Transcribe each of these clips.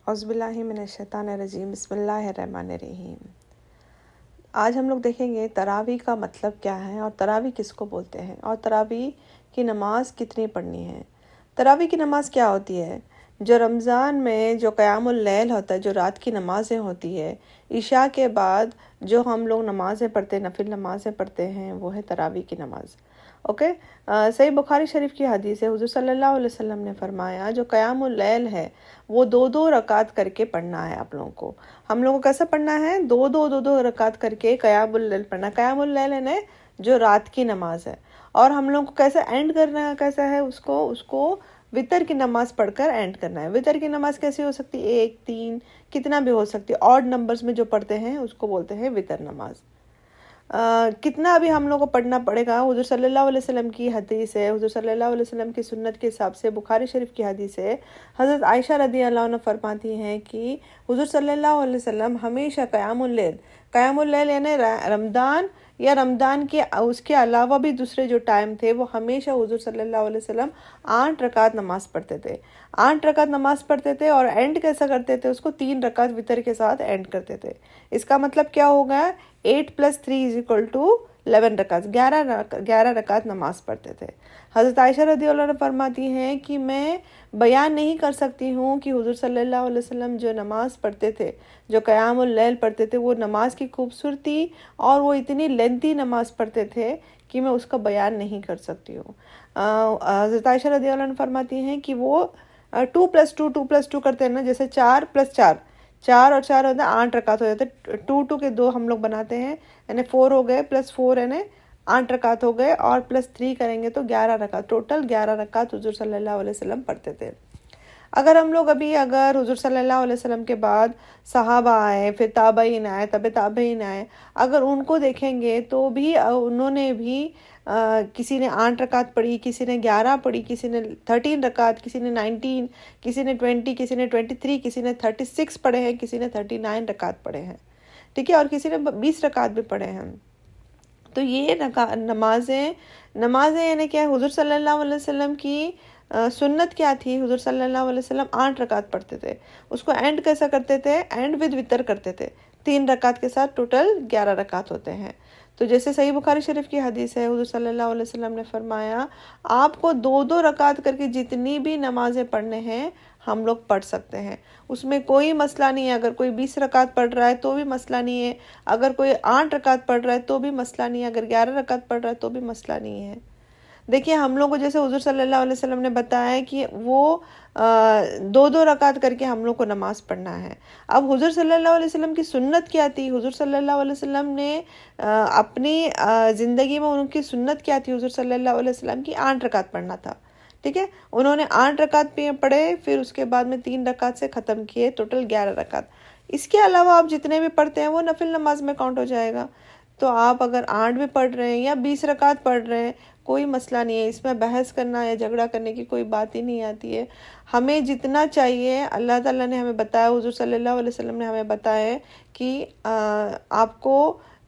اعوذ باللہ من الشیطان الرجیم، بسم اللہ الرحمن الرحیم۔ آج ہم لوگ دیکھیں گے تراویح کا مطلب کیا ہے اور تراویح کس کو بولتے ہیں اور تراویح کی نماز کتنی پڑھنی ہے۔ تراویح کی نماز کیا ہوتی ہے؟ جو رمضان میں جو قیام اللیل ہوتا ہے، جو رات کی نمازیں ہوتی ہے، عشاء کے بعد جو ہم لوگ نمازیں پڑھتے ہیں، نفل نمازیں پڑھتے ہیں، وہ ہے تراویح کی نماز۔ اوکے، صحیح بخاری شریف کی حدیث ہے، حضور صلی اللہ علیہ وسلم نے فرمایا جو قیام اللیل ہے وہ 2 رکعت کر کے پڑھنا ہے آپ لوگوں کو۔ ہم لوگوں کو کیسا پڑھنا ہے؟ 2 رکعت کر کے قیام اللیل پڑھنا۔ قیام اللیل ہے نا جو رات کی نماز ہے، اور ہم لوگوں کو کیسے اینڈ کرنا ہے، کیسا ہے اس کو وطر کی نماز پڑھ کر اینڈ کرنا ہے۔ وطر کی نماز کیسی ہو سکتی ہے؟ 1 3 کتنا بھی ہو سکتی ہے، آڈ نمبرز میں جو پڑھتے ہیں اس کو بولتے ہیں وطر نماز۔ کتنا بھی ہم لوگوں کو پڑھنا پڑے گا؟ حضور صلی اللہ علیہ وسلم کی حدیث ہے، حضور صلی اللہ علیہ وسلم کی سنت کے حساب سے بخاری شریف کی حدیث ہے، حضرت عائشہ رضی اللہ عنہ فرماتی ہیں کہ حضور صلی اللہ علیہ وسلم ہمیشہ قیام اللیل یعنی رمضان یا رمضان کے اس کے علاوہ بھی دوسرے جو ٹائم تھے، وہ ہمیشہ حضور صلی اللہ علیہ وسلم 8 رکعت نماز پڑھتے تھے۔ 8 رکعت نماز پڑھتے تھے اور اینڈ کیسا کرتے تھے؟ اس کو 3 رکعت وطر کے ساتھ اینڈ کرتے تھے۔ اس کا مطلب کیا ہوگا؟ 8 + 3 = 11 رکعت، 11 رکعت نماز پڑھتے تھے۔ حضرت عائشہ رضی اللہ عنہ فرماتی ہیں کہ میں بیان نہیں کر سکتی ہوں کہ حضور صلی اللہ علیہ وسلم جو نماز پڑھتے تھے، جو قیام اللیل پڑھتے تھے، وہ نماز کی خوبصورتی اور وہ اتنی لینتھی نماز پڑھتے تھے کہ میں اس کا بیان نہیں کر سکتی ہوں۔ حضرت عائشہ رضی اللہ عنہ فرماتی ہیں کہ وہ 2 + 2 کرتے ہیں نا، جیسے 4 + 4 4 اور 4 ہوتا ہے 8 رکعت ہو جاتے ہیں۔ 2 کے 2 ہم لوگ بناتے ہیں، یعنی 4 ہو گئے +4 یعنی 8 رکعت ہو گئے، اور +3 کریں گے تو 11 رکعت، ٹوٹل 11 رکعت حضور صلی اللہ علیہ وسلم پڑھتے تھے۔ اگر ہم لوگ اگر حضور صلی اللہ علیہ وسلم کے بعد صحابہ آئے، پھر تابعین آئے، تابعین آئے، اگر ان کو دیکھیں گے تو بھی انہوں نے بھی کسی نے 8 رکعت پڑھی، کسی نے 11 پڑھی، کسی نے 13 رکعت، کسی نے 19، کسی نے 20، کسی نے 23، کسی نے 36 پڑھے ہیں، کسی نے 39 رکعت پڑھے ہیں، ٹھیک ہے، اور کسی نے 20 رکعت بھی پڑھے ہیں۔ تو یہ نمازیں یعنی کیا ہے؟ حضور صلی اللہ علیہ وسلم کی سنت کیا تھی؟ حضور صلی اللہ علیہ وسلم 8 رکعت پڑھتے تھے، اس کو اینڈ کیسا کرتے تھے؟ اینڈ ود وطر کرتے تھے، 3 رکعت کے ساتھ ٹوٹل 11 رکعت ہوتے ہیں۔ تو جیسے صحیح بخاری شریف کی حدیث ہے، حضور صلی اللہ علیہ وسلم نے فرمایا آپ کو 2 رکعت کر کے جتنی بھی نمازیں پڑھنے ہیں ہم لوگ پڑھ سکتے ہیں، اس میں کوئی مسئلہ نہیں ہے۔ اگر کوئی 20 رکعت پڑھ رہا ہے تو بھی مسئلہ نہیں ہے، اگر کوئی 8 رکعت پڑھ رہا ہے تو بھی مسئلہ نہیں ہے، اگر 11 رکعت پڑھ رہا ہے تو بھی مسئلہ نہیں ہے۔ دیکھیے ہم لوگ کو جیسے حضور صلی اللہ علیہ وسلم نے بتایا ہے کہ وہ 2 رکعت کر کے ہم لوگ کو نماز پڑھنا ہے۔ اب حضور صلی اللہ علیہ وسلم کی سنت کیا تھی؟ حضور صلی اللہ علیہ وسلم نے اپنی زندگی میں ان کی سنت کیا تھی؟ حضور صلی اللہ علیہ وسلم کی 8 رکعت پڑھنا تھا، ٹھیک ہے، انہوں نے 8 رکعت پڑھے، پھر اس کے بعد میں 3 رکعت سے ختم کیے، ٹوٹل 11 رکعت۔ اس کے علاوہ آپ جتنے بھی پڑھتے ہیں وہ نفل نماز میں کاؤنٹ ہو جائے گا۔ تو آپ اگر 8 بھی پڑھ رہے ہیں یا 20 رکعت پڑھ رہے ہیں، کوئی مسئلہ نہیں ہے، اس میں بحث کرنا یا جھگڑا کرنے کی کوئی بات ہی نہیں آتی ہے۔ ہمیں جتنا چاہیے اللہ تعالیٰ نے ہمیں بتایا، حضور صلی اللہ علیہ وسلم نے ہمیں بتایا ہے کہ آپ کو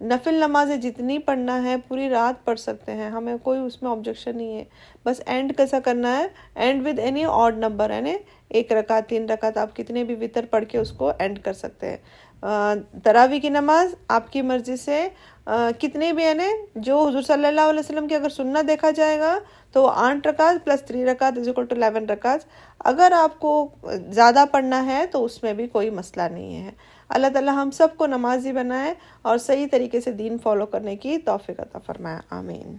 نفل نمازیں جتنی پڑھنا ہے پوری رات پڑھ سکتے ہیں، ہمیں کوئی اس میں آبجیکشن نہیں ہے۔ بس اینڈ کیسا کرنا ہے؟ And with any odd number, یعنی 1 رکعت 3 رکعت آپ کتنے بھی وطر پڑھ کے اس کو اینڈ کر سکتے ہیں۔ تراویح کی نماز آپ کی مرضی سے کتنے بھی یعنی جو حضور صلی اللہ علیہ وسلم کی اگر سنت دیکھا جائے گا تو 8 رکعت + 3 رکعت = 11 رکعت۔ اگر آپ کو زیادہ پڑھنا ہے تو اس میں بھی کوئی مسئلہ نہیں ہے۔ اللہ تعالیٰ ہم سب کو نمازی بنائے اور صحیح طریقے سے دین فالو کرنے کی توفیق عطا فرمائے، آمین۔